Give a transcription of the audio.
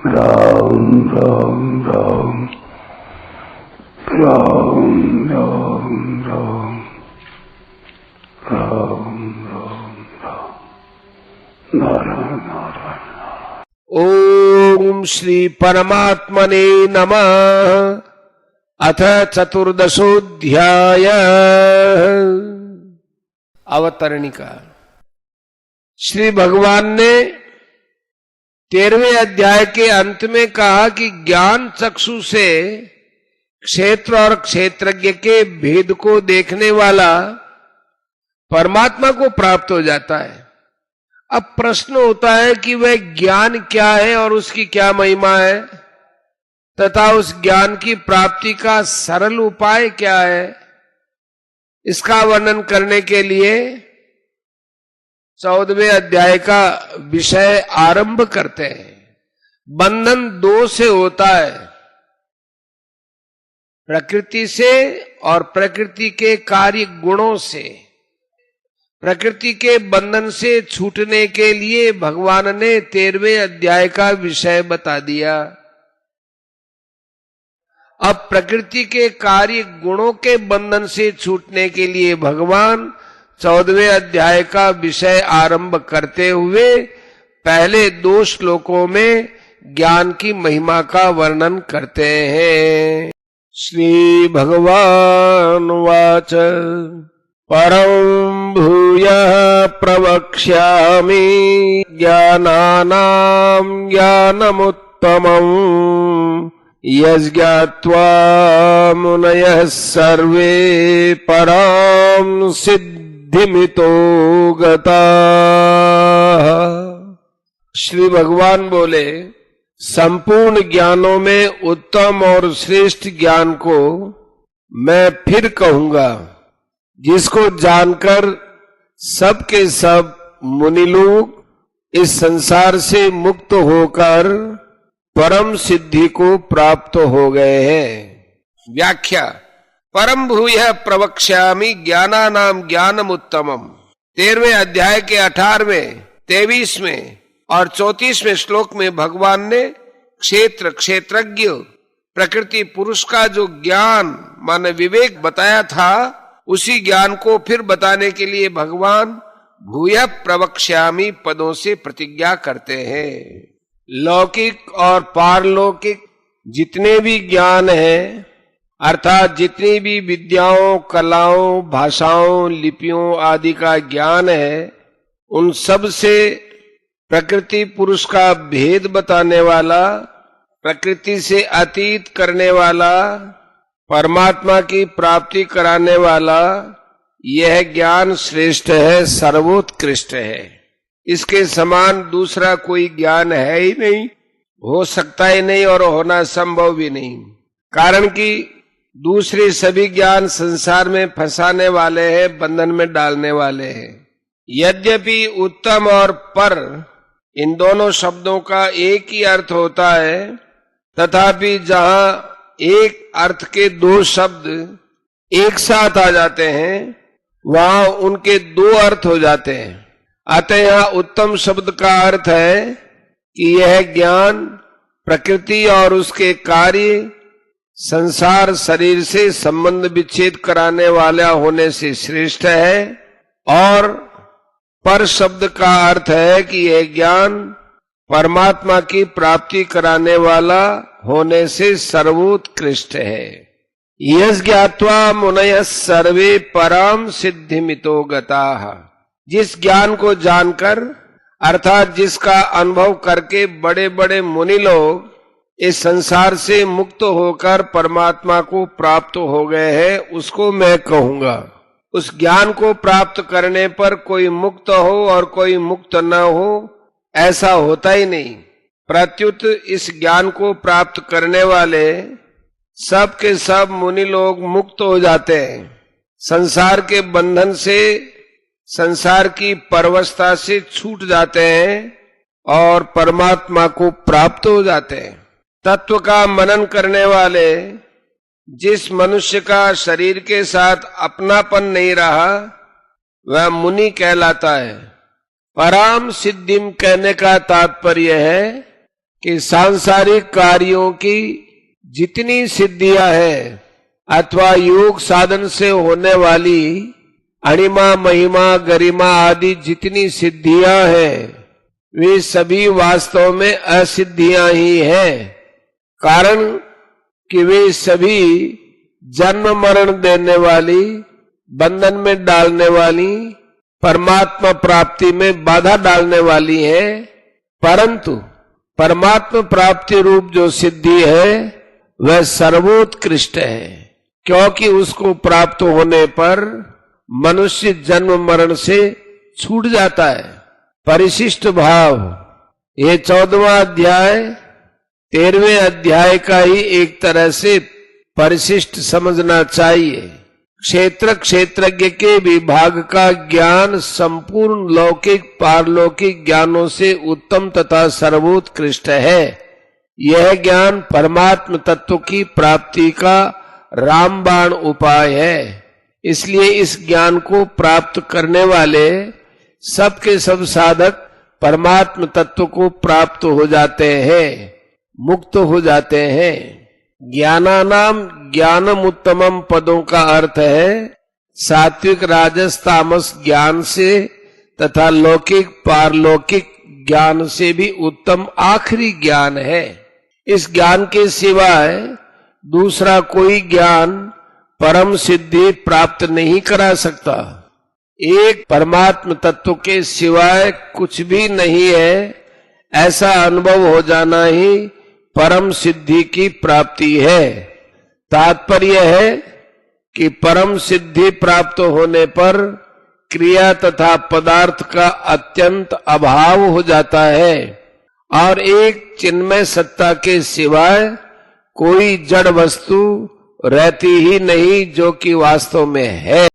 राम राम राम राम राम राम राम राम राम नारायण नारायण। ओम श्री परमात्मने नमः। अथ चतुर्दशोऽध्याय। अवतरणिका। श्री भगवान ने 13वें अध्याय के अंत में कहा कि ज्ञान चक्षु से क्षेत्र और क्षेत्रज्ञ के भेद को देखने वाला परमात्मा को प्राप्त हो जाता है। अब प्रश्न होता है कि वह ज्ञान क्या है और उसकी क्या महिमा है तथा उस ज्ञान की प्राप्ति का सरल उपाय क्या है। इसका वर्णन करने के लिए 14वें अध्याय का विषय आरंभ करते हैं। बंधन दो से होता है, प्रकृति से और प्रकृति के कार्य गुणों से। प्रकृति के बंधन से छूटने के लिए भगवान ने 13वें अध्याय का विषय बता दिया। अब प्रकृति के कार्य गुणों के बंधन से छूटने के लिए भगवान 14वें अध्याय का विषय आरंभ करते हुए पहले 2 श्लोकों में ज्ञान की महिमा का वर्णन करते हैं। श्री भगवान वाच परं भूयः प्रवक्ष्यामि ज्ञानानां ज्ञानमुत्तमम् यज्ञात्वा मुनयः सर्वे परां सिद्धिमितो गताः। श्री भगवान बोले, संपूर्ण ज्ञानों में उत्तम और श्रेष्ठ ज्ञान को मैं फिर कहूंगा, जिसको जानकर सब के सब मुनि लोग इस संसार से मुक्त होकर परम सिद्धि को प्राप्त हो गए हैं। व्याख्या। परम भूयः प्रवक्ष्यामि ज्ञानानां ज्ञानमुत्तमम्। 13वें अध्याय के 18वें, 23वें और 34वें श्लोक में भगवान ने क्षेत्र, क्षेत्रज्ञ, प्रकृति पुरुष का जो ज्ञान माने विवेक बताया था, उसी ज्ञान को फिर बताने के लिए भगवान भूयः प्रवक्ष्यामि पदों से प्रतिज्ञा करते हैं। लौकिक और पारलौकिक जितने भी ज्ञान हैं, अर्थात जितनी भी विद्याओं, कलाओं, भाषाओं, लिपियों आदि का ज्ञान है, उन सब से प्रकृति पुरुष का भेद बताने वाला, प्रकृति से अतीत करने वाला, परमात्मा की प्राप्ति कराने वाला यह ज्ञान श्रेष्ठ है, सर्वोत्कृष्ट है। इसके समान दूसरा कोई ज्ञान है ही नहीं, हो सकता ही नहीं और होना संभव भी नहीं। कारण कि दूसरे सभी ज्ञान संसार में फंसाने वाले हैं, बंधन में डालने वाले हैं। यद्यपि उत्तम और पर इन दोनों शब्दों का एक ही अर्थ होता है, तथापि जहां एक अर्थ के 2 शब्द एक साथ आ जाते हैं, वहां उनके 2 अर्थ हो जाते हैं। अतः यहां उत्तम शब्द का अर्थ है कि यह ज्ञान प्रकृति और उसके कार्य, संसार, शरीर से संबंध विच्छेद कराने वाला होने से श्रेष्ठ है, और पर शब्द का अर्थ है कि यह ज्ञान परमात्मा की प्राप्ति कराने वाला होने से सर्वोत्कृष्ट है। यज्ञात्वा मुनयः सर्वे परां सिद्धिमितो गताः। जिस ज्ञान को जानकर अर्थात जिसका अनुभव करके बड़े बड़े मुनि लोग इस संसार से मुक्त होकर परमात्मा को प्राप्त हो गए हैं, उसको मैं कहूंगा। उस ज्ञान को प्राप्त करने पर कोई मुक्त हो और कोई मुक्त न हो, ऐसा होता ही नहीं। प्रत्युत इस ज्ञान को प्राप्त करने वाले सब के सब मुनि लोग मुक्त हो जाते हैं, संसार के बंधन से, संसार की परवशता से छूट जाते हैं और परमात्मा को प्राप्त हो जाते हैं। तत्व का मनन करने वाले, जिस मनुष्य का शरीर के साथ अपनापन नहीं रहा, वह मुनि कहलाता है। पराम सिद्धिम कहने का तात्पर्य है कि सांसारिक कार्यों की जितनी सिद्धियां हैं अथवा योग साधन से होने वाली अणिमा महिमा गरिमा आदि जितनी सिद्धियां हैं वे सभी वास्तव में असिद्धियां ही हैं। कारण कि वे सभी जन्म मरण देने वाली, बंधन में डालने वाली, परमात्मा प्राप्ति में बाधा डालने वाली है। परंतु परमात्मा प्राप्ति रूप जो सिद्धि है वह सर्वोत्कृष्ट है, क्योंकि उसको प्राप्त होने पर मनुष्य जन्म मरण से छूट जाता है। परिशिष्ट भाव, ये 14वां अध्याय 13वें अध्याय का ही एक तरह से परिशिष्ट समझना चाहिए। क्षेत्र क्षेत्रज्ञ के विभाग का ज्ञान संपूर्ण लौकिक पारलौकिक ज्ञानों से उत्तम तथा सर्वोत्कृष्ट है। यह ज्ञान परमात्म तत्व की प्राप्ति का रामबाण उपाय है। इसलिए इस ज्ञान को प्राप्त करने वाले सबके सब साधक परमात्म तत्व को प्राप्त हो जाते हैं, मुक्त हो जाते हैं। ज्ञानानाम ज्ञानम उत्तमम पदों का अर्थ है सात्विक राजस तामस ज्ञान से तथा लौकिक पारलौकिक ज्ञान से भी उत्तम आखिरी ज्ञान है। इस ज्ञान के सिवाय दूसरा कोई ज्ञान परम सिद्धि प्राप्त नहीं करा सकता। एक परमात्म तत्व के सिवाय कुछ भी नहीं है, ऐसा अनुभव हो जाना ही परम सिद्धि की प्राप्ति है। तात्पर्य है कि परम सिद्धि प्राप्त होने पर क्रिया तथा पदार्थ का अत्यंत अभाव हो जाता है और एक चिन्मय सत्ता के सिवाय कोई जड़ वस्तु रहती ही नहीं जो कि वास्तव में है।